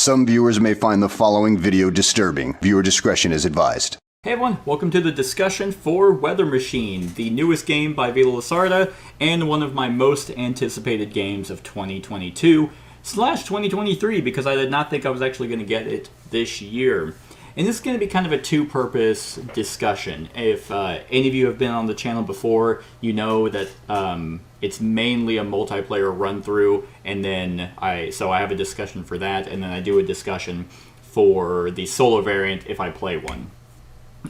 Some viewers may find the following video disturbing. Viewer discretion is advised. Hey everyone, welcome to the discussion for Weather Machine, the newest game by Vito Lasarda, and one of my most anticipated games of 2022/2023, because I did not think I was actually going to get it this year. And this is going to be kind of a two-purpose discussion. If any of you have been on the channel before, you know that it's mainly a multiplayer run-through, and then I have a discussion for that, and then I do a discussion for the solo variant if I play one.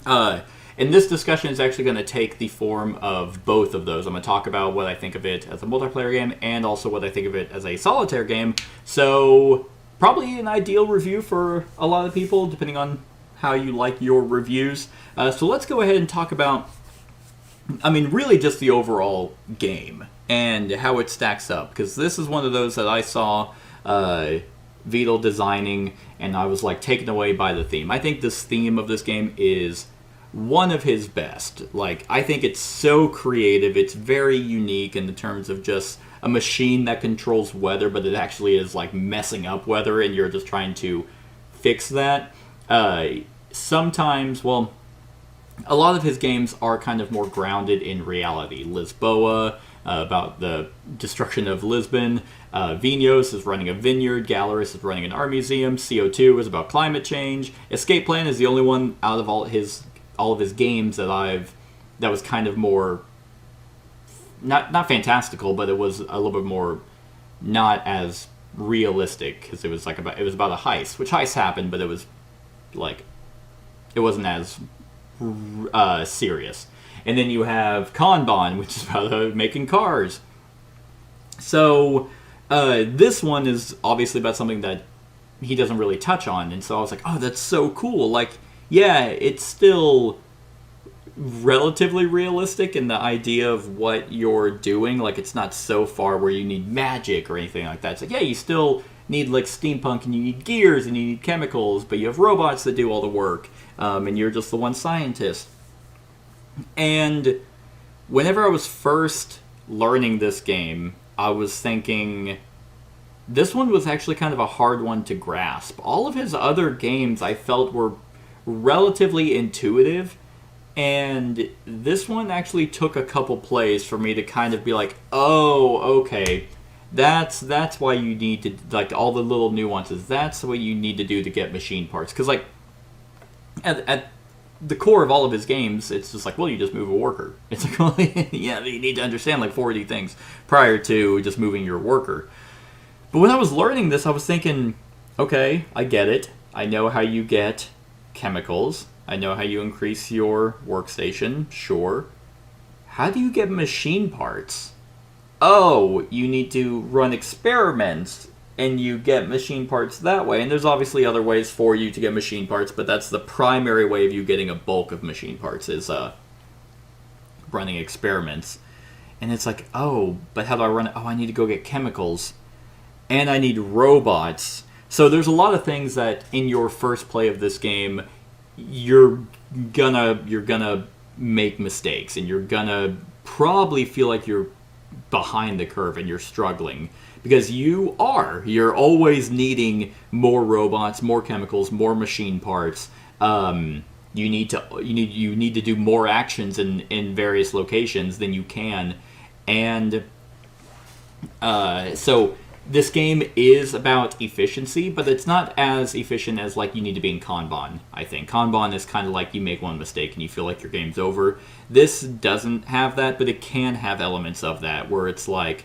And this discussion is actually going to take the form of both of those. I'm going to talk about what I think of it as a multiplayer game and also what I think of it as a solitaire game. So probably an ideal review for a lot of people, depending on how you like your reviews. So let's go ahead and talk about, really just the overall game and how it stacks up. Because this is one of those that I saw Vito designing, and I was like taken away by the theme. I think this theme of this game is one of his best. Like, I think it's so creative. It's very unique in the terms of just a machine that controls weather, but it actually is like messing up weather, and you're just trying to fix that. Sometimes, well, a lot of his games are kind of more grounded in reality. Lisboa, about the destruction of Lisbon. Vinhos is running a vineyard. Galeris is running an art museum. CO2 is about climate change. Escape Plan is the only one out of all of his games that was kind of more not fantastical, but it was a little bit more not as realistic, because it was about a heist, which heists happened, but it was like it wasn't as serious. And then you have Kanban, which is about making cars. So this one is obviously about something that he doesn't really touch on, and so I was like, oh, that's so cool. Like, yeah, it's still relatively realistic in the idea of what you're doing. Like, it's not so far where you need magic or anything like that. It's like, yeah, you still need like steampunk, and you need gears, and you need chemicals, but you have robots that do all the work, and you're just the one scientist. And whenever I was first learning this game, I was thinking this one was actually kind of a hard one to grasp. All of his other games I felt were relatively intuitive, and this one actually took a couple plays for me to kind of be like, oh, okay, that's why you need to, like, all the little nuances, that's what you need to do to get machine parts. Because, like, at the core of all of his games, it's just like, well, you just move a worker. It's like, well, yeah, you need to understand like 40 things prior to just moving your worker. But when I was learning this, I was thinking, okay, I get it. I know how you get chemicals. I know how you increase your workstation, sure. How do you get machine parts? Oh, you need to run experiments, and you get machine parts that way. And there's obviously other ways for you to get machine parts, but that's the primary way of you getting a bulk of machine parts, is running experiments. And it's like, oh, but how do I run it? Oh, I need to go get chemicals, and I need robots. So there's a lot of things that in your first play of this game, you're gonna make mistakes, and you're gonna probably feel like you're behind the curve and you're struggling, because you're always needing more robots, more chemicals, more machine parts. You need to do more actions in various locations than you can, and so this game is about efficiency, but it's not as efficient as like you need to be in Kanban. I think Kanban is kind of like you make one mistake and you feel like your game's over. This doesn't have that, but it can have elements of that, where it's like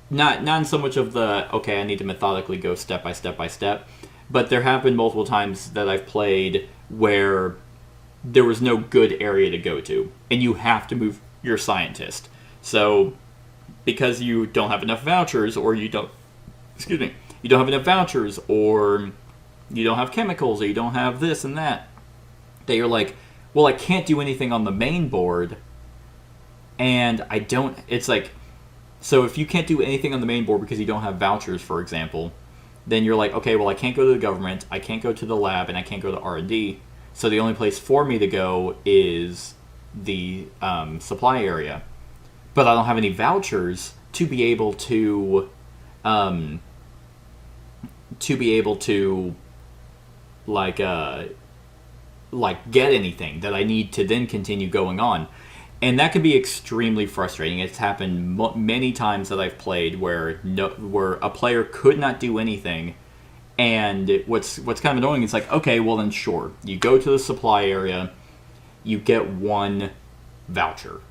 not so much of the, okay, I need to methodically go step by step by step, but there have been multiple times that I've played where there was no good area to go to, and you have to move your scientist. So because you don't have enough vouchers, or you don't have enough vouchers, or you don't have chemicals, or you don't have this and that you're like, well, I can't do anything on the main board, and it's like, so if you can't do anything on the main board because you don't have vouchers, for example, then you're like, okay, well, I can't go to the government, I can't go to the lab, and I can't go to R&D, so the only place for me to go is the supply area. But I don't have any vouchers to be able to to be able to like uh like get anything that I need to then continue going on. And that can be extremely frustrating. It's happened many times that I've played where where a player could not do anything, and what's kind of annoying is like, okay, well then sure, you go to the supply area, you get one voucher.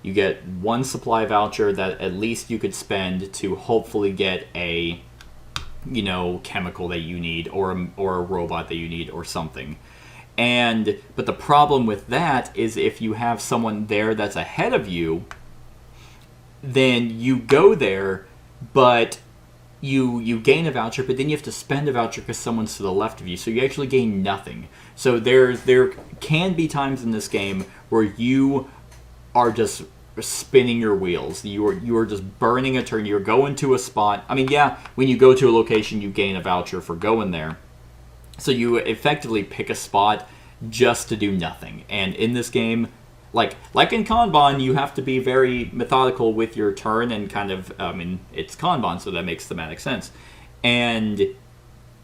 You get one supply voucher that at least you could spend to hopefully get a, chemical that you need, or a robot that you need, or something. But the problem with that is if you have someone there that's ahead of you, then you go there, but you gain a voucher, but then you have to spend a voucher because someone's to the left of you, so you actually gain nothing. So there can be times in this game where you are just spinning your wheels. You are just burning a turn. You're going to a spot. I mean, yeah, when you go to a location, you gain a voucher for going there. So you effectively pick a spot just to do nothing. And in this game, like in Kanban, you have to be very methodical with your turn and kind of, it's Kanban, so that makes thematic sense. And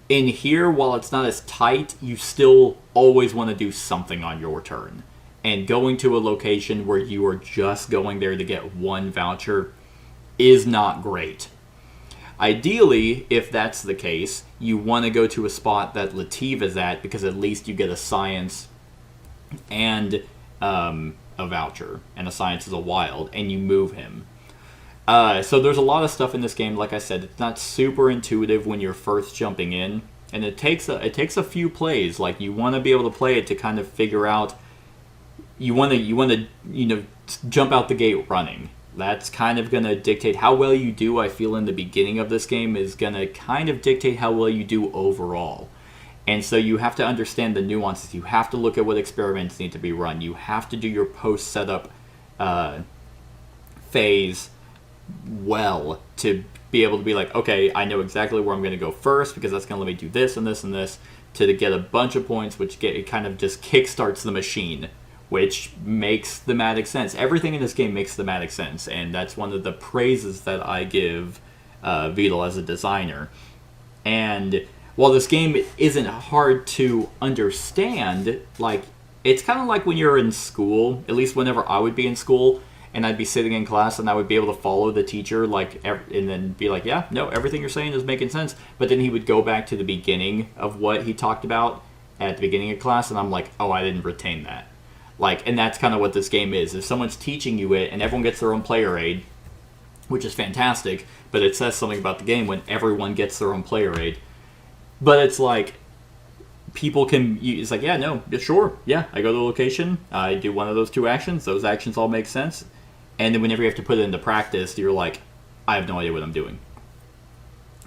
in here, while it's not as tight, you still always want to do something on your turn. And going to a location where you are just going there to get one voucher is not great. Ideally, if that's the case, you want to go to a spot that Latif is at, because at least you get a science and a voucher, and a science is a wild, and you move him. So there's a lot of stuff in this game. Like I said, it's not super intuitive when you're first jumping in, and it takes a few plays. Like, you want to be able to play it to kind of figure out. You want to jump out the gate running. That's kind of going to dictate how well you do, I feel, in the beginning of this game, is going to kind of dictate how well you do overall. And so you have to understand the nuances. You have to look at what experiments need to be run. You have to do your post-setup phase well to be able to be like, okay, I know exactly where I'm going to go first, because that's going to let me do this and this and this, to get a bunch of points, which it kind of just kickstarts the machine, which makes thematic sense. Everything in this game makes thematic sense, and that's one of the praises that I give Vidal as a designer. And while this game isn't hard to understand, like, it's kind of like when you're in school, at least whenever I would be in school, and I'd be sitting in class and I would be able to follow the teacher, and then be like, yeah, no, everything you're saying is making sense. But then he would go back to the beginning of what he talked about at the beginning of class, and I'm like, oh, I didn't retain that. And that's kind of what this game is. If someone's teaching you it, and everyone gets their own player aid, which is fantastic, but it says something about the game when everyone gets their own player aid. But it's like, people can, it's like, yeah, no, sure, yeah, I go to the location, I do one of those two actions, those actions all make sense, and then whenever you have to put it into practice, you're like, I have no idea what I'm doing.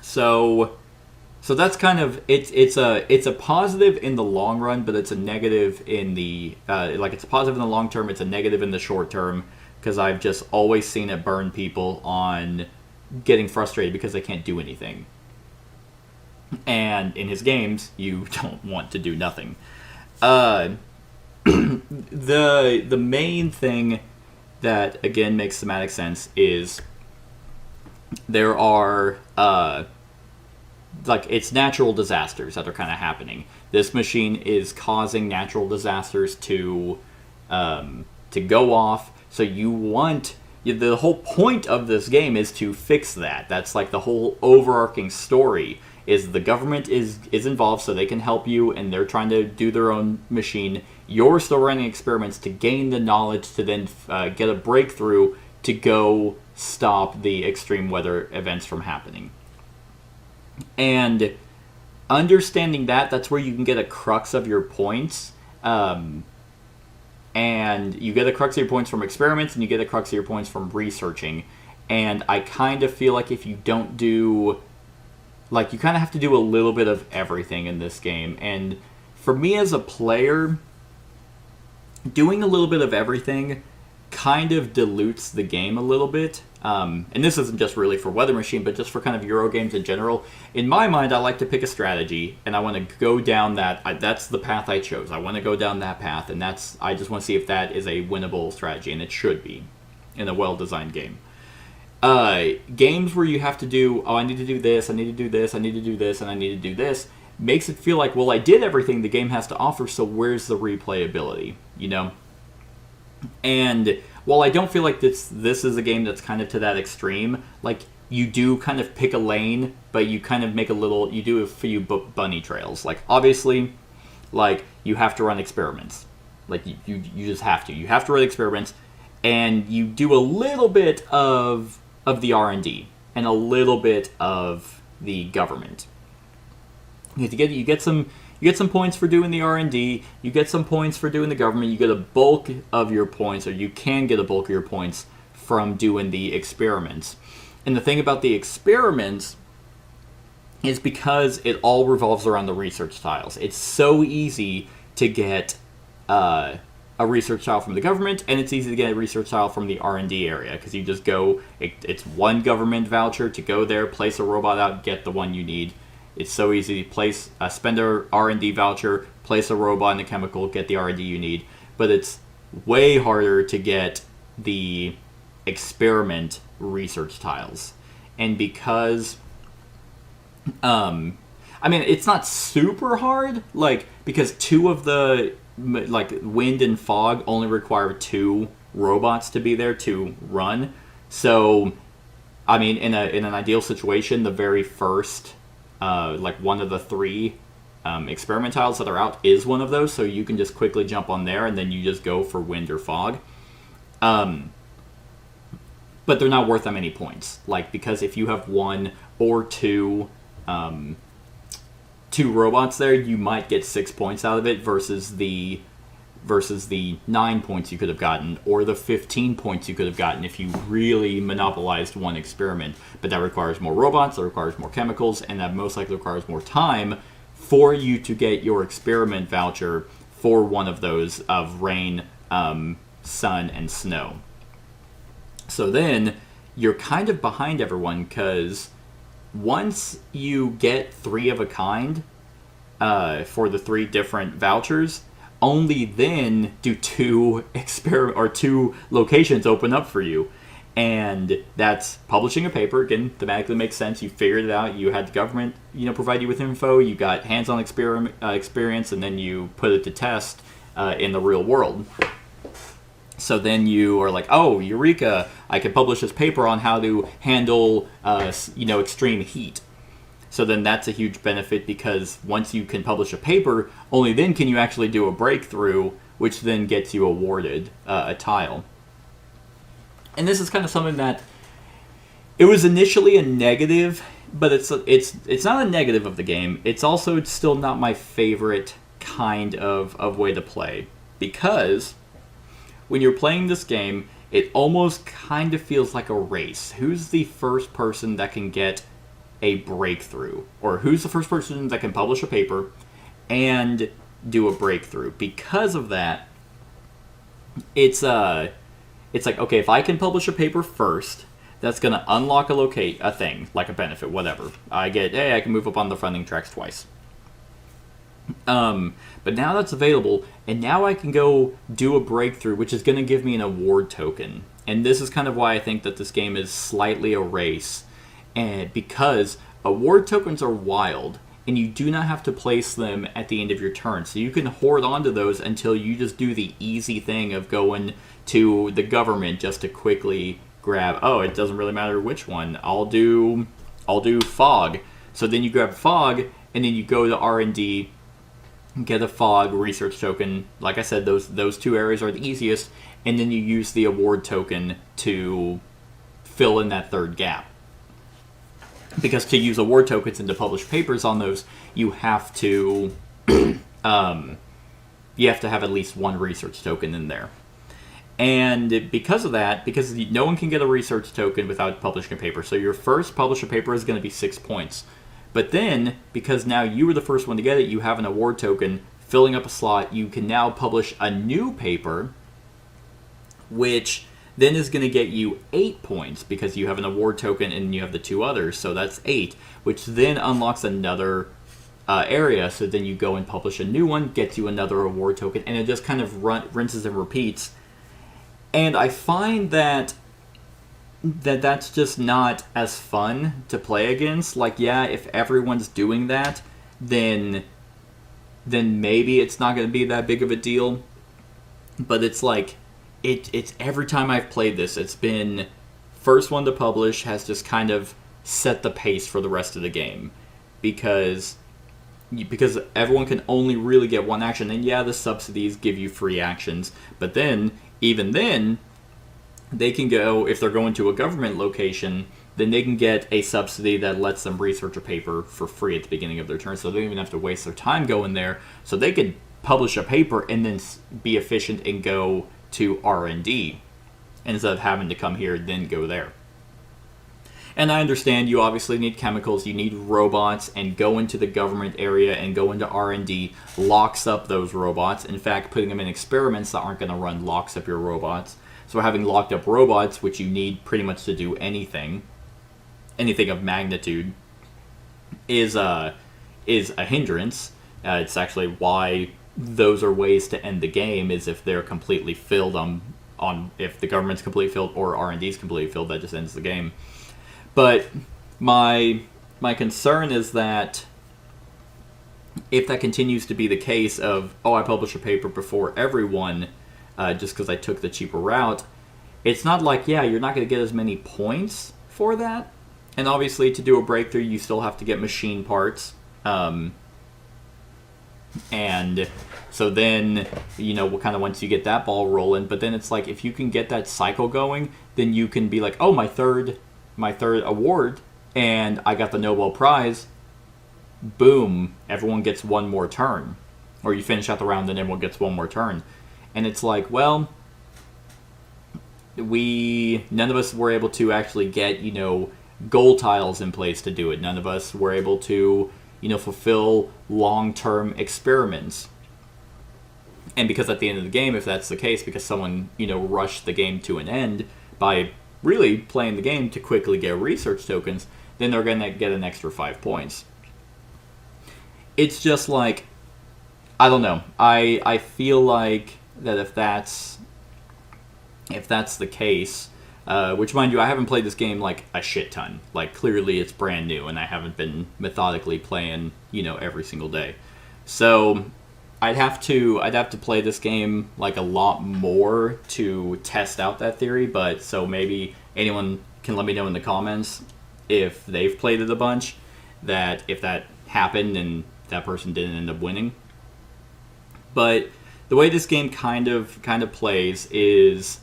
So that's kind of, it's a positive in the long run, but it's a negative in the it's a positive in the long term, it's a negative in the short term, because I've just always seen it burn people on getting frustrated because they can't do anything. And in his games, you don't want to do nothing. The main thing that again makes thematic sense is there are it's natural disasters that are kind of happening. This machine is causing natural disasters to go off. So the whole point of this game is to fix that. That's like the whole overarching story. Is the government is involved, so they can help you, and they're trying to do their own machine. You're still running experiments to gain the knowledge to then get a breakthrough to go stop the extreme weather events from happening. And understanding that's where you can get a crux of your points. And you get a crux of your points from experiments, and you get a crux of your points from researching. And I kind of feel like if you don't do... you kind of have to do a little bit of everything in this game. And for me as a player, doing a little bit of everything kind of dilutes the game a little bit. And this isn't just really for Weather Machine, but just for kind of Euro games in general. In my mind, I like to pick a strategy, and I want to go down that. That's the path I chose. I want to go down that path, and I just want to see if that is a winnable strategy, and it should be in a well-designed game. games where you have to do, I need to do this, I need to do this, I need to do this, and I need to do this, makes it feel like, well, I did everything the game has to offer, so where's the replayability, you know? And while I don't feel like this is a game that's kind of to that extreme, like, you do kind of pick a lane, but you kind of make you do a few bunny trails. Like, obviously, like, you have to run experiments. Like, you just have to. You have to run experiments, and you do a little bit of the R&D, and a little bit of the government. You get some points for doing the R&D, you get some points for doing the government, you get a bulk of your points, or you can get a bulk of your points from doing the experiments. And the thing about the experiments is because it all revolves around the research tiles. It's so easy to get a research tile from the government, and it's easy to get a research tile from the R&D area, because you just go, it's one government voucher to go there, place a robot out, get the one you need. It's so easy to spend a R&D voucher, place a robot in the chemical, get the R&D you need. But it's way harder to get the experiment research tiles. And because, I mean, it's not super hard, like, because two of the, like, wind and fog only require 2 robots to be there to run. So, I mean, in an ideal situation, the very first, like, one of the 3 experiment tiles that are out is one of those, so you can just quickly jump on there, and then you just go for wind or fog. But they're not worth that many points, like, because if you have 1 or 2 robots there, you might get 6 points out of it versus the 9 points you could have gotten, or the 15 points you could have gotten if you really monopolized one experiment. But that requires more robots, that requires more chemicals, and that most likely requires more time for you to get your experiment voucher for one of those of rain, sun, and snow. So then you're kind of behind everyone, because once you get 3 of a kind for the 3 different vouchers, only then do 2 locations open up for you. And that's publishing a paper. Again, thematically makes sense. You figured it out. You had the government, provide you with info. You got hands-on experience, and then you put it to test in the real world. So then you are like, oh, eureka, I can publish this paper on how to handle, extreme heat. So then that's a huge benefit, because once you can publish a paper, only then can you actually do a breakthrough, which then gets you awarded a tile. And this is kind of something that, it was initially a negative, but it's not a negative of the game. It's still not my favorite kind of way to play, because when you're playing this game, it almost kind of feels like a race. Who's the first person that can get a breakthrough? Or who's the first person that can publish a paper and do a breakthrough? Because of that, it's like, okay, if I can publish a paper first, that's going to unlock a thing, like a benefit, whatever. I can move up on the funding tracks twice. But now that's available, and now I can go do a breakthrough, which is going to give me an award token. And this is kind of why I think that this game is slightly a race, and because award tokens are wild, and you do not have to place them at the end of your turn. So you can hoard onto those until you just do the easy thing of going to the government just to quickly grab, oh, it doesn't really matter which one. I'll do fog. So then you grab fog, and then you go to R&D, get a fog research token. Like I said, those 2 areas are the easiest, and then you use the award token to fill in that 3rd gap. Because to use award tokens and to publish papers on those, you have to have at least 1 research token in there. And because of that, because no one can get a research token without publishing a paper, so your first publish a paper is going to be 6 points. But then, because now you were the first one to get it, you have an award token filling up a slot, you can now publish a new paper, which then is going to get you 8 points, because you have an award token and you have the 2 others, so that's 8, which then unlocks another area, so then you go and publish a new one, gets you another award token, and it just kind of rinses and repeats. And I find that that's just not as fun to play against. Like, yeah, if everyone's doing that, then maybe it's not going to be that big of a deal. But it's like, it's every time I've played this, it's been first one to publish has just kind of set the pace for the rest of the game, because everyone can only really get one action. And yeah, the subsidies give you free actions, but then even then they can go, if they're going to a government location, then they can get a subsidy that lets them research a paper for free at the beginning of their turn, so they don't even have to waste their time going there. So they could publish a paper and then be efficient and go to R&D instead of having to come here then go there. And I understand you obviously need chemicals, you need robots, and go into the government area and go into R&D locks up those robots. In fact, putting them in experiments that aren't going to run locks up your robots. So having locked up robots, which you need pretty much to do anything of magnitude, is a hindrance. It's actually why those are ways to end the game, is if they're completely filled on if the government's completely filled or R&D's completely filled, that just ends the game. But my concern is that if that continues to be the case of, oh, I publish a paper before everyone, just because I took the cheaper route, it's not like, yeah, you're not going to get as many points for that. And obviously, to do a breakthrough, you still have to get machine parts. And so then, kind of once you get that ball rolling, but then it's like, if you can get that cycle going, then you can be like, oh, my third award, and I got the Nobel Prize. Boom, everyone gets one more turn. Or you finish out the round and everyone gets one more turn. And it's like, well, none of us were able to actually get, goal tiles in place to do it. None of us were able to, fulfill long-term experiments. And because at the end of the game, if that's the case, because someone, rushed the game to an end by really playing the game to quickly get research tokens, then they're going to get an extra 5 points. It's just like, I don't know. I feel like that if that's the case, which, mind you, I haven't played this game like a shit ton. Like, clearly it's brand new, and I haven't been methodically playing, every single day. So I'd have to play this game like a lot more to test out that theory. But so maybe anyone can let me know in the comments if they've played it a bunch, that if that happened and that person didn't end up winning. But the way this game kind of plays is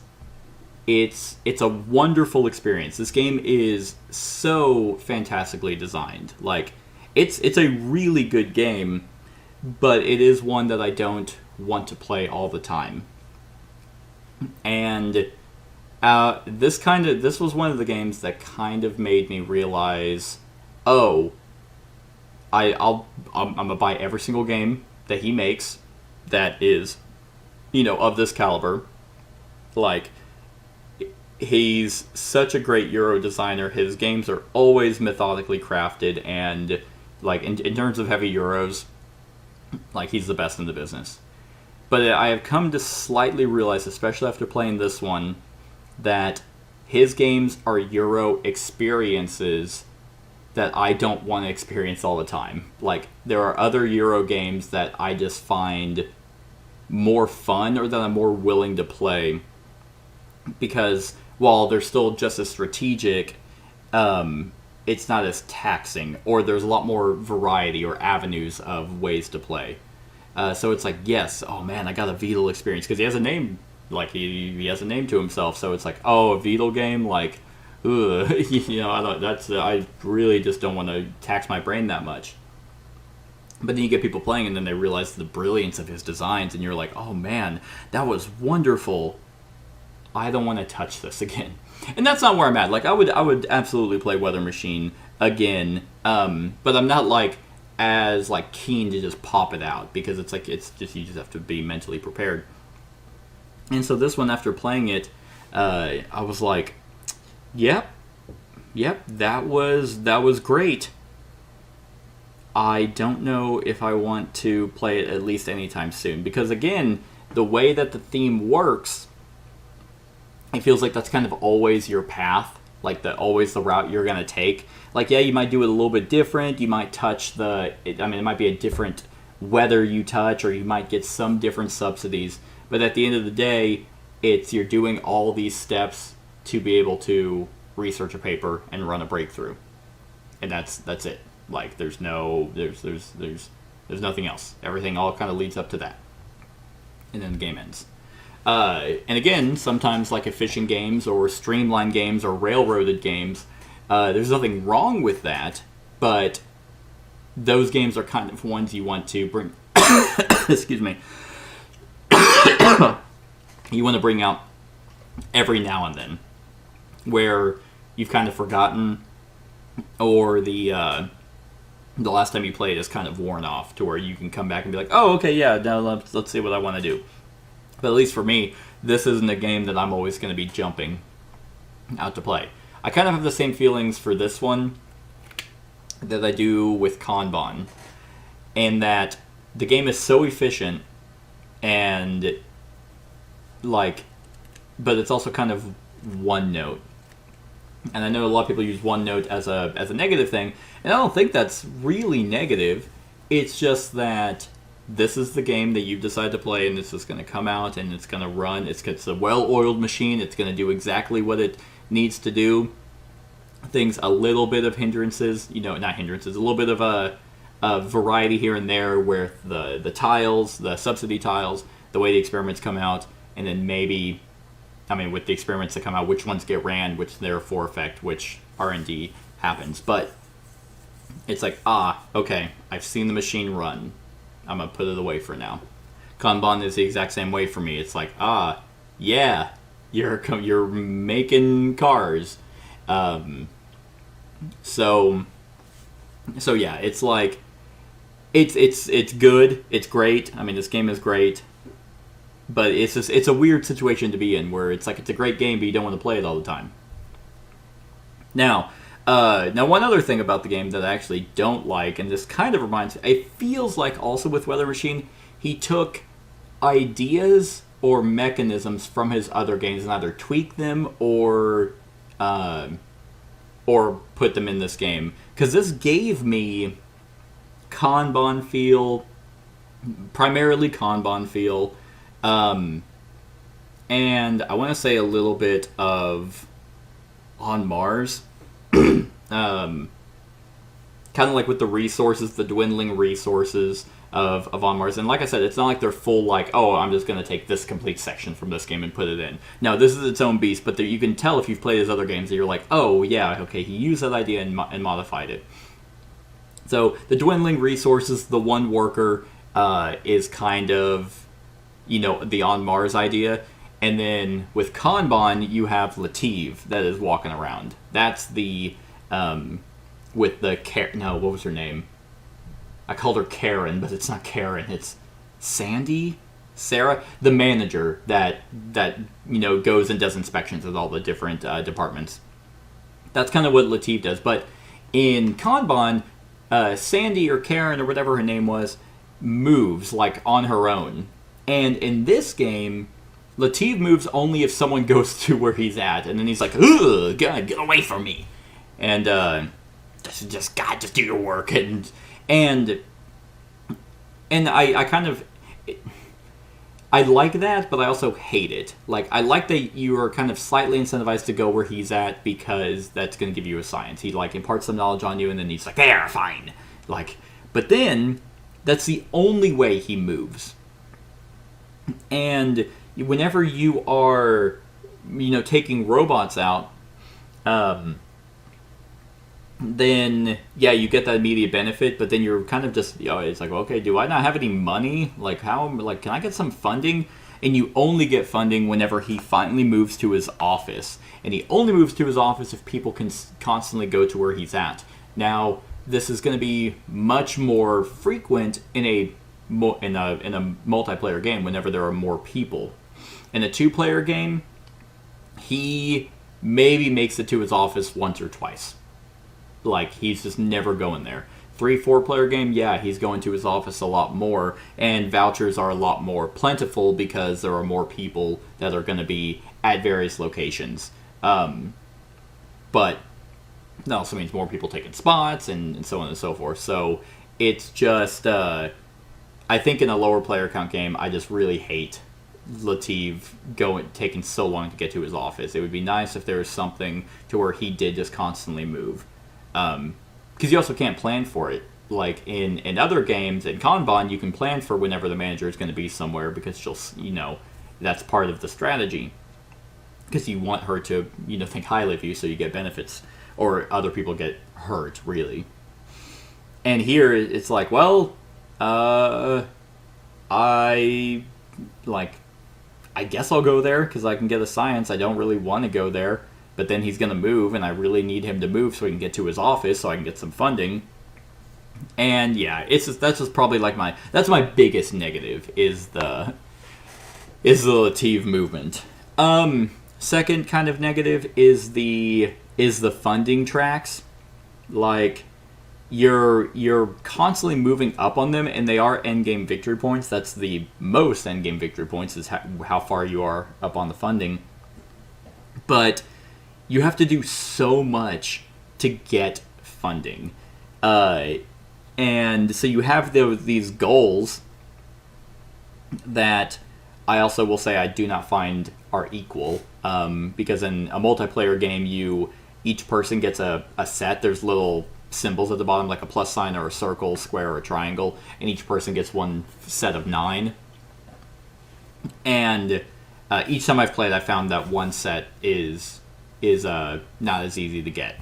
it's a wonderful experience. This game is so fantastically designed. Like, it's a really good game, but it is one that I don't want to play all the time. And this was one of the games that kind of made me realize, oh, I'm gonna buy every single game that he makes that is, of this caliber. Like, he's such a great Euro designer. His games are always methodically crafted, and like in terms of heavy Euros, like, he's the best in the business. But I have come to slightly realize, especially after playing this one, that his games are Euro experiences that I don't want to experience all the time. Like, there are other Euro games that I just find more fun, or that I'm more willing to play, because while they're still just as strategic, it's not as taxing, or there's a lot more variety or avenues of ways to play. So it's like, yes, oh man, I got a Beetle experience, because he has a name, like, he has a name to himself. So it's like, oh, a Beetle game, like, ugh, I really just don't want to tax my brain that much. But then you get people playing, and then they realize the brilliance of his designs, and you're like, oh man, that was wonderful. I don't want to touch this again. And that's not where I'm at. Like, I would absolutely play Weather Machine again, but I'm not like as like keen to just pop it out, because it's like, it's just, you just have to be mentally prepared. And so this one, after playing it, I was like, yep, that was great. I don't know if I want to play it at least anytime soon, because again, the way that the theme works, it feels like that's kind of always your path like always the route you're gonna take. Like, yeah, you might do it a little bit different. You might touch it might be a different weather you touch, or you might get some different subsidies. But at the end of the day, you're doing all these steps to be able to research a paper and run a breakthrough, and that's it. Like, there's nothing else. Everything all kind of leads up to that, and then the game ends. And again, sometimes like efficient games or streamlined games or railroaded games, there's nothing wrong with that, but those games are kind of ones you want to bring. Excuse me. You want to bring out every now and then, where you've kind of forgotten, or the last time you played is kind of worn off, to where you can come back and be like, oh, okay, yeah, now let's see what I want to do. But at least for me, this isn't a game that I'm always going to be jumping out to play. I kind of have the same feelings for this one that I do with Kanban, in that the game is so efficient, and but it's also kind of one note. And I know a lot of people use one note as a negative thing, and I don't think that's really negative. It's just that this is the game that you've decided to play, and this is going to come out, and it's going to run. It's a well-oiled machine. It's going to do exactly what it needs to do. A little bit of hindrances, not hindrances, a little bit of a variety here and there, where the tiles, the subsidy tiles, the way the experiments come out, and then maybe, with the experiments that come out, which ones get ran, which therefore affect which R&D happens. But it's like, okay, I've seen the machine run. I'm going to put it away for now. Kanban is the exact same way for me. It's like, yeah, you're making cars. So yeah, it's like, it's good, it's great. This game is great, but it's a weird situation to be in, where it's like, it's a great game, but you don't want to play it all the time. Now one other thing about the game that I actually don't like, and this kind of reminds me, it feels like also with Weather Machine, he took ideas or mechanisms from his other games and either tweaked them or put them in this game. Because this gave me Kanban feel, primarily Kanban feel, and I want to say a little bit of On Mars. Kind of like with the resources, the dwindling resources of On Mars. And like I said, it's not like they're full, like, oh, I'm just going to take this complete section from this game and put it in. No, this is its own beast, but you can tell if you've played his other games that you're like, oh, yeah, okay, he used that idea and modified it. So the dwindling resources, the one worker is kind of, the On Mars idea. And then with Kanban, you have Lativ that is walking around. That's the, with the, what was her name? I called her Karen, but it's not Karen. It's Sandy? Sarah? The manager that goes and does inspections at all the different departments. That's kind of what Latif does. But in Kanban, Sandy or Karen or whatever her name was moves, like, on her own. And in this game, Latif moves only if someone goes to where he's at. And then he's like, ugh, God, get away from me. And, just do your work. And I kind of, I like that, but I also hate it. Like, I like that you are kind of slightly incentivized to go where he's at, because that's going to give you a science. He, like, imparts some knowledge on you, and then he's like, there, fine. Like, but then, that's the only way he moves. And whenever you are, taking robots out, then, yeah, you get that immediate benefit, but then you're kind of just, it's like, okay, do I not have any money? Like, can I get some funding? And you only get funding whenever he finally moves to his office. And he only moves to his office if people can constantly go to where he's at. Now, this is going to be much more frequent in a multiplayer game whenever there are more people. In a two-player game, he maybe makes it to his office once or twice. Like, he's just never going there. 3-4 player game, yeah, he's going to his office a lot more, and vouchers are a lot more plentiful because there are more people that are going to be at various locations. But but that also means more people taking spots and so on and so forth. So it's just, I think in a lower player count game, I just really hate Latif taking so long to get to his office. It would be nice if there was something to where he did just constantly move. Because you also can't plan for it. Like in other games, in Kanban, you can plan for whenever the manager is going to be somewhere because that's part of the strategy. Because you want her to, think highly of you so you get benefits. Or other people get hurt, really. And here, it's like, well, I guess I'll go there because I can get a science. I don't really want to go there. But then he's going to move, and I really need him to move so he can get to his office so I can get some funding. And yeah, that's just probably that's my biggest negative is the Latif movement. Second kind of negative is the funding tracks. Like you're constantly moving up on them, and they are endgame victory points. That's the most endgame victory points is how far you are up on the funding. But you have to do so much to get funding. And so you have these goals that I also will say I do not find are equal. Because in a multiplayer game, each person gets a set. There's little symbols at the bottom, like a plus sign or a circle, square, or a triangle, and each person gets one set of 9. And each time I've played, I found that one set is not as easy to get.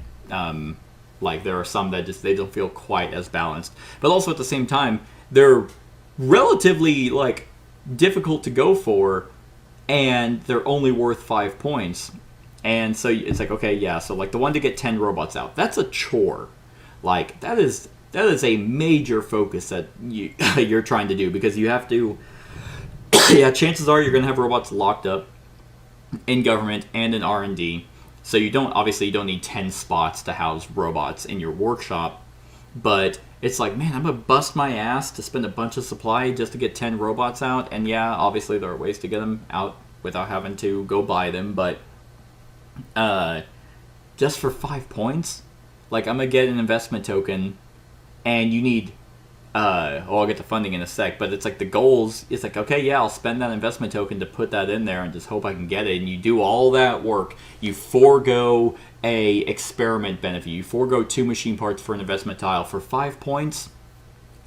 Like there are some that they don't feel quite as balanced, but also at the same time they're relatively difficult to go for, and they're only worth 5 points. And so it's like, okay, yeah, so the one to get 10 robots out, that's a chore. That is a major focus that you're trying to do, because you have to yeah, chances are you're going to have robots locked up in government and in R&D. So you don't need 10 spots to house robots in your workshop, but it's like, man, I'm going to bust my ass to spend a bunch of supply just to get 10 robots out. And yeah, obviously there are ways to get them out without having to go buy them, but just for 5 points? I'm going to get an investment token, and you need... I'll get the funding in a sec, but it's the goals, it's okay, yeah, I'll spend that investment token to put that in there and just hope I can get it, and you do all that work, you forego a experiment benefit, you forego 2 machine parts for an investment tile for 5 points.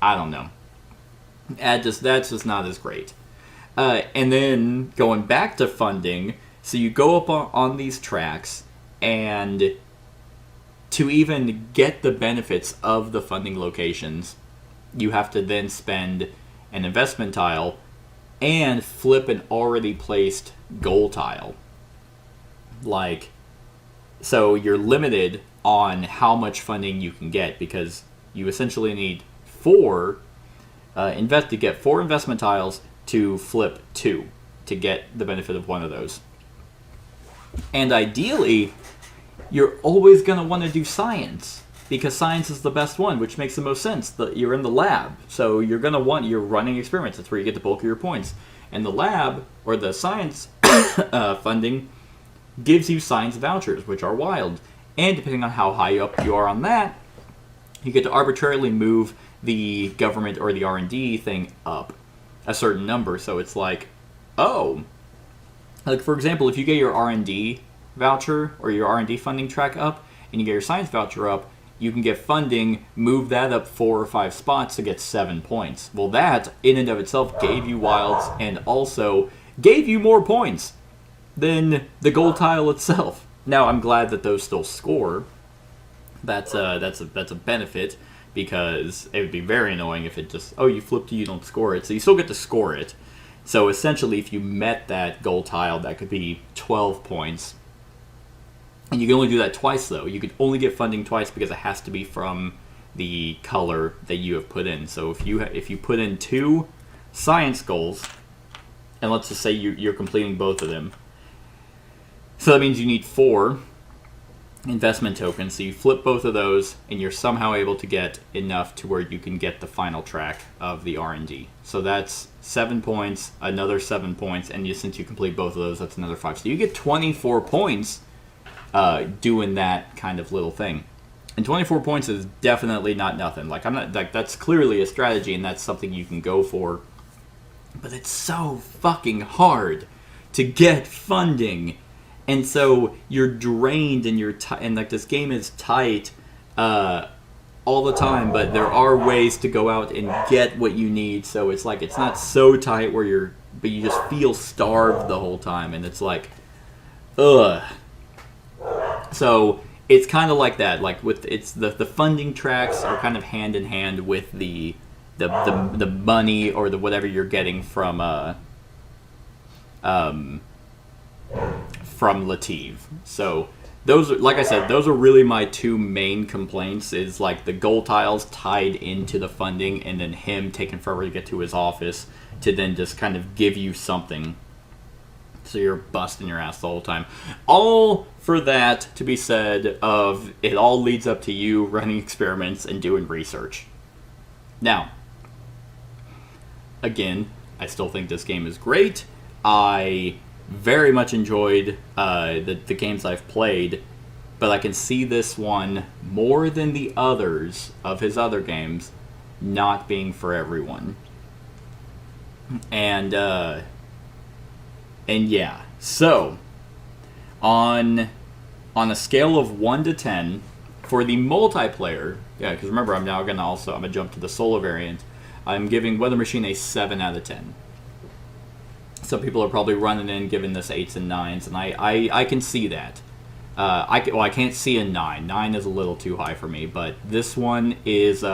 I don't know. That's just not as great. And then, going back to funding, so you go up on these tracks, and to even get the benefits of the funding locations, you have to then spend an investment tile and flip an already placed goal tile. So you're limited on how much funding you can get, because you essentially need 4 investment tiles to flip 2 to get the benefit of one of those. And ideally, you're always going to want to do science, because science is the best one, which makes the most sense. You're in the lab, so you're running experiments. That's where you get the bulk of your points. And the lab, or the science funding, gives you science vouchers, which are wild. And depending on how high up you are on that, you get to arbitrarily move the government or the R&D thing up a certain number. So it's for example, if you get your R&D voucher or your R&D funding track up, and you get your science voucher up, you can get funding, move that up 4 or 5 spots to get 7 points. Well, that, in and of itself, gave you wilds and also gave you more points than the gold tile itself. Now, I'm glad that those still score. That's a benefit, because it would be very annoying if it just, you flipped you don't score it. So you still get to score it. So essentially, if you met that gold tile, that could be 12 points. And you can only do that twice, though. You could only get funding twice because it has to be from the color that you have put in. So if you put in 2 science goals, and let's just say you're completing both of them, so that means you need 4 investment tokens. So you flip both of those, and you're somehow able to get enough to where you can get the final track of the R&D. So that's 7 points, another 7 points, and since you complete both of those, that's another 5. So you get 24 points doing that kind of little thing. And 24 points is definitely not nothing. Like, I'm not like, that's clearly a strategy, and that's something you can go for. But it's so fucking hard to get funding, and so you're drained, and and like, this game is tight all the time. But there are ways to go out and get what you need. So it's like, it's not so tight where but you just feel starved the whole time, and it's like, ugh. So it's kind of like that. Like, with the funding tracks are kind of hand in hand with the money or the whatever you're getting from Lativ. So those are, like I said, those are really my two main complaints, is like the goal tiles tied into the funding, and then him taking forever to get to his office to then just kind of give you something. So you're busting your ass the whole time. All for that to be said of, it all leads up to you running experiments and doing research. Now, again, I still think this game is great. I very much enjoyed the games I've played, but I can see this one, more than the others of his other games, not being for everyone. And yeah, so on a scale of 1 to 10 for the multiplayer, yeah, because remember, I'm gonna jump to the solo variant. I'm giving Weather Machine a 7 out of 10. Some people are probably running in giving this 8s and 9s, and I can see that. I can't see a 9. 9 is a little too high for me, but this one is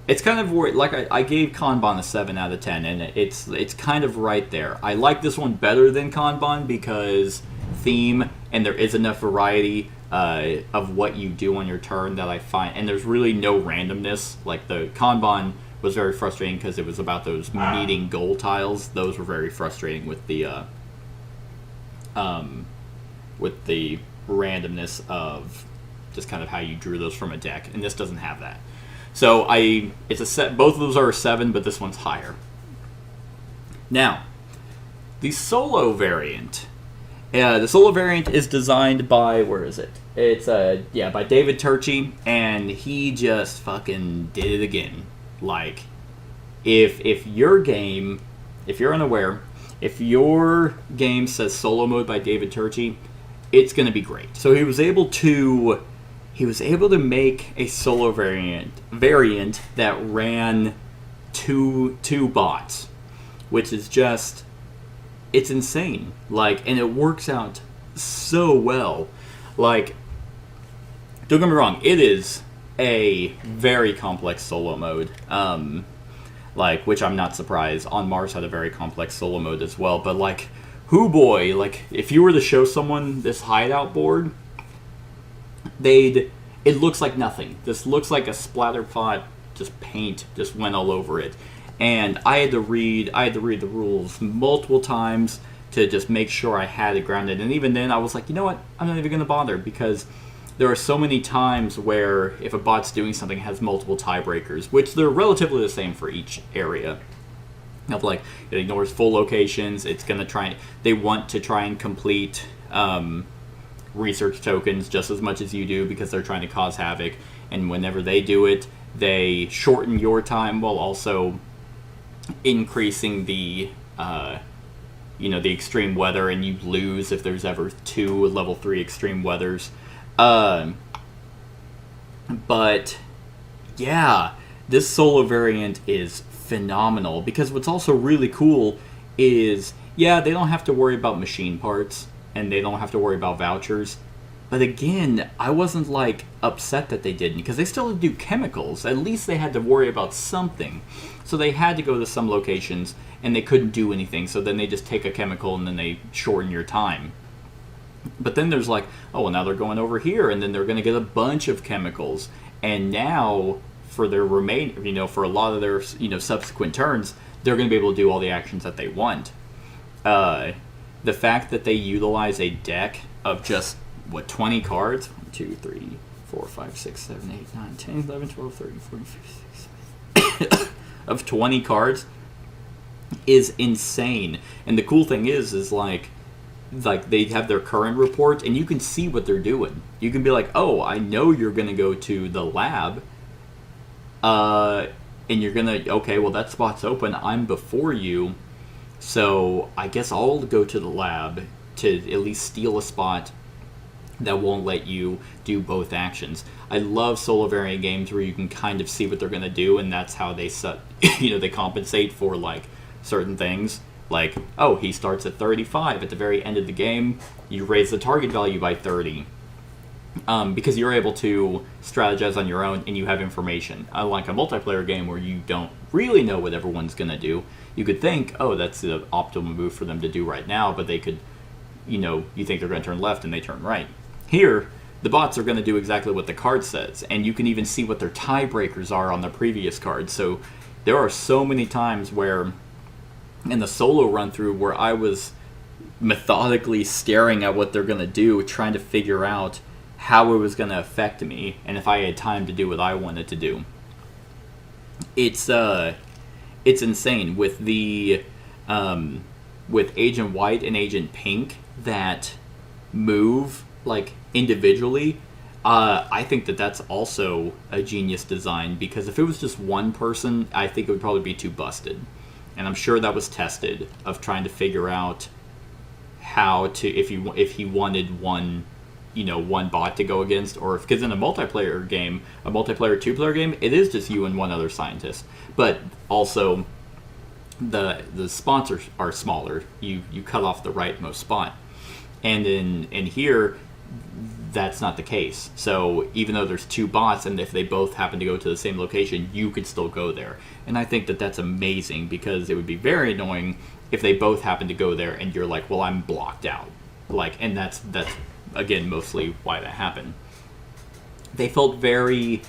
it's kind of where, like, I gave Kanban a 7 out of 10, and it's kind of right there. I like this one better than Kanban because theme, and there is enough variety of what you do on your turn that I find, and there's really no randomness. Like, the Kanban was very frustrating because it was about those meeting goal tiles. Those were very frustrating with the randomness of just kind of how you drew those from a deck, and this doesn't have that. So it's a set. Both of those are a 7, but this one's higher. Now, the solo variant. The solo variant is designed by, where is it? It's by David Turczi, and he just fucking did it again. Like, if your game, if you're unaware, if your game says solo mode by David Turczi, it's gonna be great. So he was able to make a solo variant that ran two bots, which is just, it's insane. Like, and it works out so well. Like, don't get me wrong, it is a very complex solo mode. Like, which I'm not surprised. On Mars had a very complex solo mode as well. But like, hoo boy, like, if you were to show someone this hideout board, it looks like nothing. This looks like a splatter pot, just paint just went all over it. And I had to read the rules multiple times to just make sure I had it grounded. And even then, I was like, you know what? I'm not even going to bother, because there are so many times where if a bot's doing something, it has multiple tiebreakers, which they're relatively the same for each area. Of like, it ignores full locations. It's going to they want to try and complete research tokens just as much as you do, because they're trying to cause havoc. And whenever they do it, they shorten your time while also increasing the the extreme weather, and you lose if there's ever 2 level 3 extreme weathers. But yeah, this solo variant is phenomenal, because what's also really cool is, yeah, they don't have to worry about machine parts, and they don't have to worry about vouchers. But again, I wasn't like upset that they didn't, because they still had to do chemicals. At least they had to worry about something. So they had to go to some locations, and they couldn't do anything. So then they just take a chemical, and then they shorten your time. But then there's like, oh, well, now they're going over here, and then they're going to get a bunch of chemicals. And now, for their for a lot of their, subsequent turns, they're going to be able to do all the actions that they want. The fact that they utilize a deck of just, 20 cards? 1, 2, 3, 4, 5, 6, 7, 8, 9, 10, 11, 12, 13, 14, 15, 16, of 20 cards is insane. And the cool thing is like, like they have their current report, and you can see what they're doing. You can be like, oh, I know you're gonna go to the lab, and you're gonna, okay, well that spot's open. I'm before you, so I guess I'll go to the lab to at least steal a spot that won't let you do both actions. I love solo variant games where you can kind of see what they're gonna do, and that's how they set, they compensate for like certain things. Like, oh, he starts at 35 at the very end of the game. You raise the target value by 30. Because you're able to strategize on your own and you have information. Unlike a multiplayer game where you don't really know what everyone's going to do. You could think, oh, that's the optimal move for them to do right now, but they could, you think they're going to turn left and they turn right. Here, the bots are going to do exactly what the card says, and you can even see what their tiebreakers are on the previous cards. So there are so many times where in the solo run through where I was methodically staring at what they're going to do, trying to figure out how it was going to affect me and if I had time to do what I wanted to do. It's insane with the with Agent White and Agent Pink that move like individually. I think that that's also a genius design, because if it was just one person, I think it would probably be too busted. And I'm sure that was tested of trying to figure out how to, if he wanted one bot to go against, or because in a multiplayer game, a multiplayer 2-player game, it is just you and one other scientist. But also, the spots are smaller. You cut off the rightmost spot, and in here, that's not the case. So even though there's 2 bots, and if they both happen to go to the same location, you could still go there. And I think that that's amazing, because it would be very annoying if they both happen to go there and you're like, well, I'm blocked out. And that's again mostly why that happened. They felt very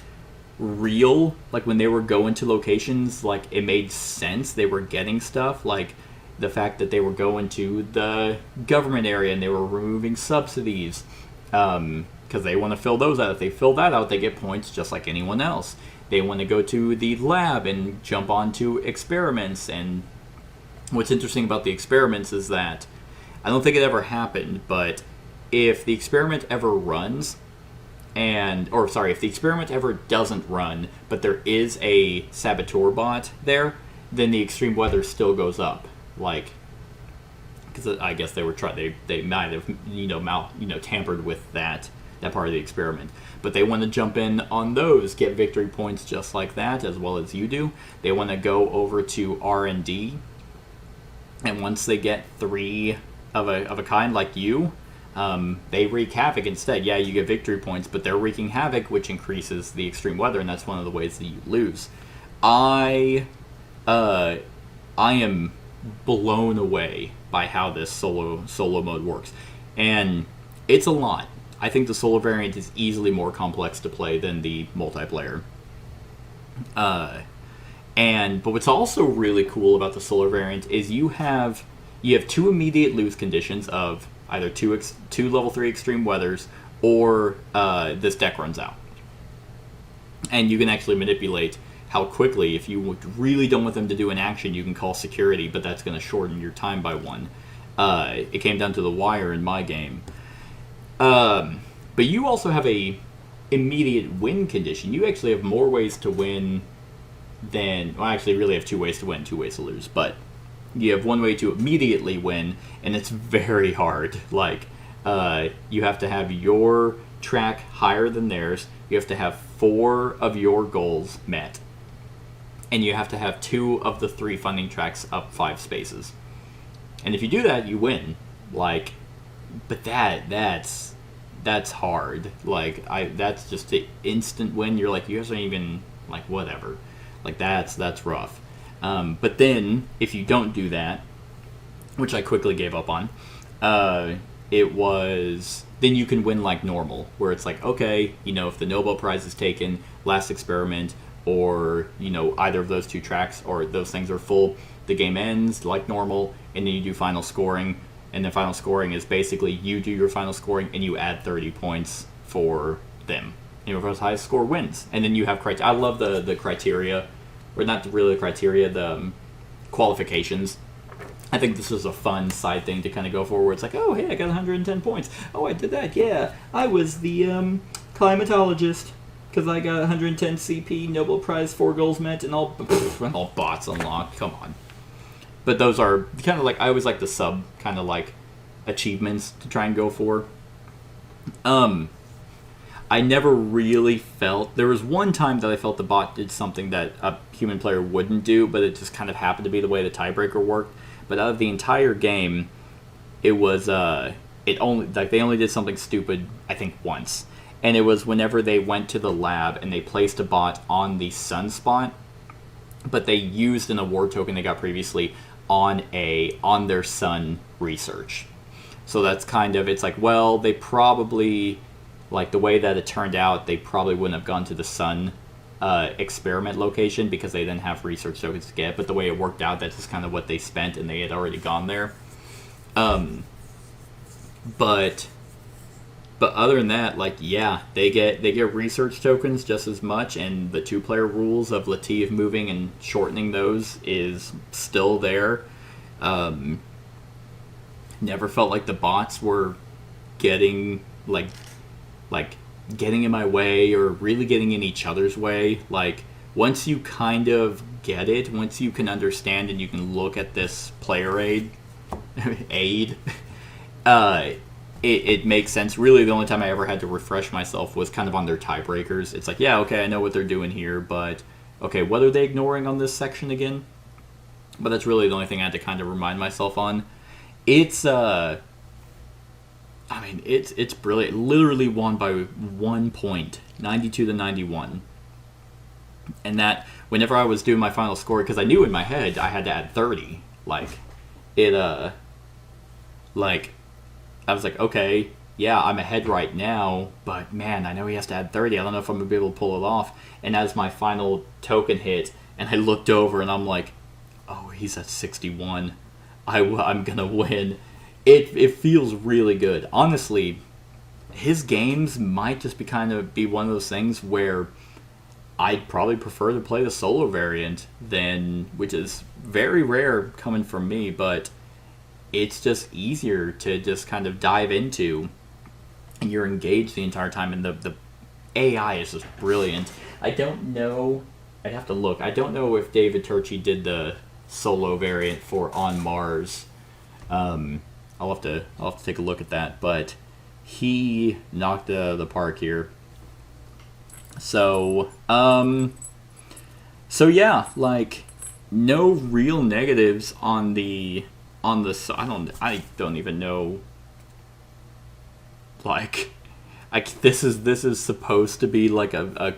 real, like when they were going to locations, like it made sense. They were getting stuff, like the fact that they were going to the government area and they were removing subsidies, because they want to fill those out. If they fill that out, they get points just like anyone else. They want to go to the lab and jump onto experiments. And what's interesting about the experiments is that, I don't think it ever happened, but if the experiment ever runs, if the experiment ever doesn't run, but there is a saboteur bot there, then the extreme weather still goes up. Like, because I guess they were they might have tampered with that part of the experiment, but they want to jump in on those, get victory points just like that, as well as you do. They want to go over to R&D, and once they get 3 of a kind like you, they wreak havoc instead. Yeah, you get victory points, but they're wreaking havoc, which increases the extreme weather, and that's one of the ways that you lose. I am blown away by how this solo mode works, and it's a lot. I think the solo variant is easily more complex to play than the multiplayer. But what's also really cool about the solo variant is you have 2 immediate lose conditions of either two level 3 extreme weathers, or this deck runs out. And you can actually manipulate how quickly, if you really don't want them to do an action, you can call security, but that's going to shorten your time by 1. It came down to the wire in my game. But you also have a immediate win condition. You actually have more ways to win than... Well, actually, really have 2 ways to win, 2 ways to lose. But you have 1 way to immediately win, and it's very hard. Like, you have to have your track higher than theirs. You have to have 4 of your goals met. And you have to have 2 of the 3 funding tracks up 5 spaces. And if you do that, you win. Like, but that's hard. Like, that's just the instant win. You're like, you guys aren't even, like, whatever. Like, that's rough. But then, if you don't do that, which I quickly gave up on, then you can win like normal, where it's like, okay, if the Nobel Prize is taken, last experiment, or, either of those 2 tracks, or those things are full, the game ends like normal, and then you do final scoring, and then final scoring is basically you do your final scoring, and you add 30 points for them. Whoever's highest score wins. And then you have criteria. I love the criteria, or not really the criteria, the qualifications I think this is a fun side thing to kind of go for, where it's like, oh, hey, I got 110 points. Oh, I did that. Yeah, I was the climatologist because I got 110 CP, Nobel Prize, 4 goals met, and all bots unlocked. Come on. But those are kind of like, I always like the sub kind of like achievements to try and go for. I never really felt, there was one time that I felt the bot did something that a human player wouldn't do, but it just kind of happened to be the way the tiebreaker worked. But out of the entire game, it was they only did something stupid, I think, once. And it was whenever they went to the lab and they placed a bot on the sunspot, but they used an award token they got previously on their sun research. So that's kind of, it's like, well, they probably, like the way that it turned out, they probably wouldn't have gone to the sun experiment location because they didn't have research tokens to get. But the way it worked out, that's just kind of what they spent, and they had already gone there. But other than that, like, yeah, they get research tokens just as much, and the 2-player rules of Latif moving and shortening those is still there. Never felt like the bots were getting like getting in my way or really getting in each other's way. Like, once you kind of get it, once you can understand and you can look at this player aid, it makes sense. Really, the only time I ever had to refresh myself was kind of on their tiebreakers. It's like, yeah, okay, I know what they're doing here, but okay, what are they ignoring on this section again? But that's really the only thing I had to kind of remind myself on. It's it's brilliant. It literally won by 1 point, 92 to 91. And that, whenever I was doing my final score, because I knew in my head I had to add 30. I was like, okay, yeah, I'm ahead right now, but man, I know he has to add 30. I don't know if I'm going to be able to pull it off. And as my final token hit, and I looked over, and I'm like, oh, he's at 61. I'm going to win. It feels really good. Honestly, his games might just be one of those things where I'd probably prefer to play the solo variant which is very rare coming from me, but it's just easier to just kind of dive into, and you're engaged the entire time, and the AI is just brilliant. I don't know, I'd have to look. I don't know if David Turchi did the solo variant for On Mars. I'll have to take a look at that, but he knocked the park here. So yeah, like, no real negatives on the I don't even know. Like, this is supposed to be like a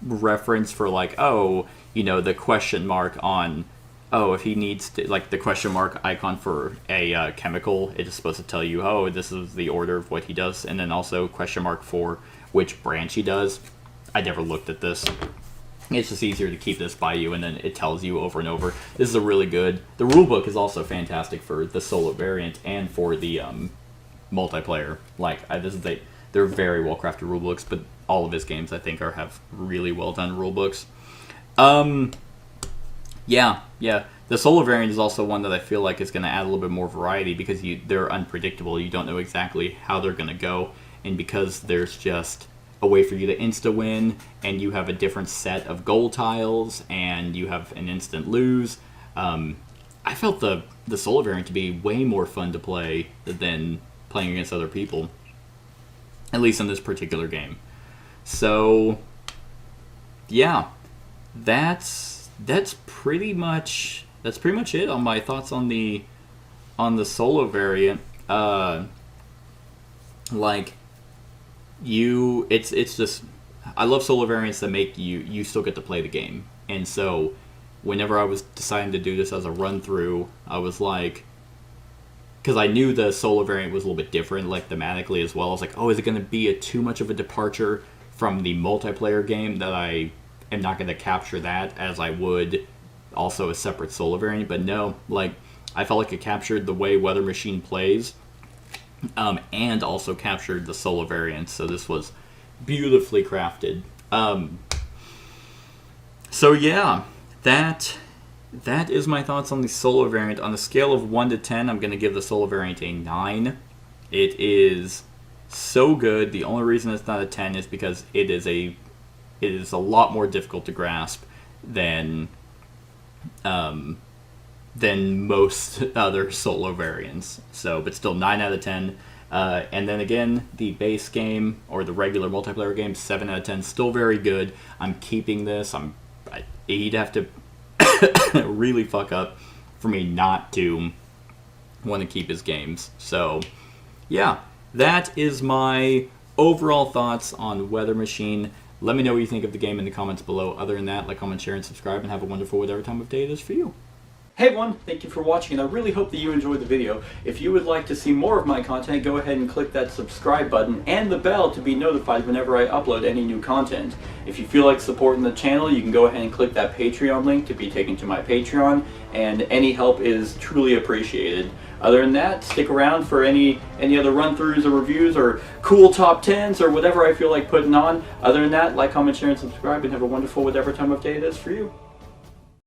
reference for, like, oh, the question mark on, oh, if he needs to, like, the question mark icon for a chemical, it is supposed to tell you, oh, this is the order of what he does, and then also question mark for which branch he does. I never looked at this. It's just easier to keep this by you, and then it tells you over and over. This is a really good. The rulebook is also fantastic for the solo variant and for the multiplayer. Like, they're very well crafted rulebooks, but all of his games, I think, have really well done rulebooks. Yeah. The solo variant is also one that I feel like is going to add a little bit more variety, because they're unpredictable. You don't know exactly how they're going to go, and because there's just a way for you to insta-win, and you have a different set of goal tiles, and you have an instant lose. I felt the solo variant to be way more fun to play than playing against other people, at least in this particular game. So, yeah, that's pretty much it on my thoughts on the solo variant. It's just, I love solo variants that make you still get to play the game. And so whenever I was deciding to do this as a run through, I was like, because I knew the solo variant was a little bit different, like, thematically as well. I was like, oh, is it going to be too much of a departure from the multiplayer game that I am not going to capture that as I would also a separate solo variant? But no, like, I felt like it captured the way Weather Machine plays, and also captured the solo variant. So this was beautifully crafted. So yeah, that that is my thoughts on the solo variant. On a scale of 1 to 10, I'm going to give the solo variant a 9. It is so good. The only reason it's not a 10 is because it is a lot more difficult to grasp than most other solo variants. So, but still 9 out of 10. And then again, the base game or the regular multiplayer game, 7 out of 10, still very good. I'm keeping this. He'd have to really fuck up for me not to want to keep his games. So, yeah, that is my overall thoughts on Weather Machine. Let me know what you think of the game in the comments below. Other than that, like, comment, share, and subscribe, and have a wonderful whatever time of day it is for you. Hey everyone, thank you for watching, and I really hope that you enjoyed the video. If you would like to see more of my content, go ahead and click that subscribe button and the bell to be notified whenever I upload any new content. If you feel like supporting the channel, you can go ahead and click that Patreon link to be taken to my Patreon, and any help is truly appreciated. Other than that, stick around for any other run-throughs or reviews or cool top 10s or whatever I feel like putting on. Other than that, like, comment, share, and subscribe, and have a wonderful whatever time of day it is for you.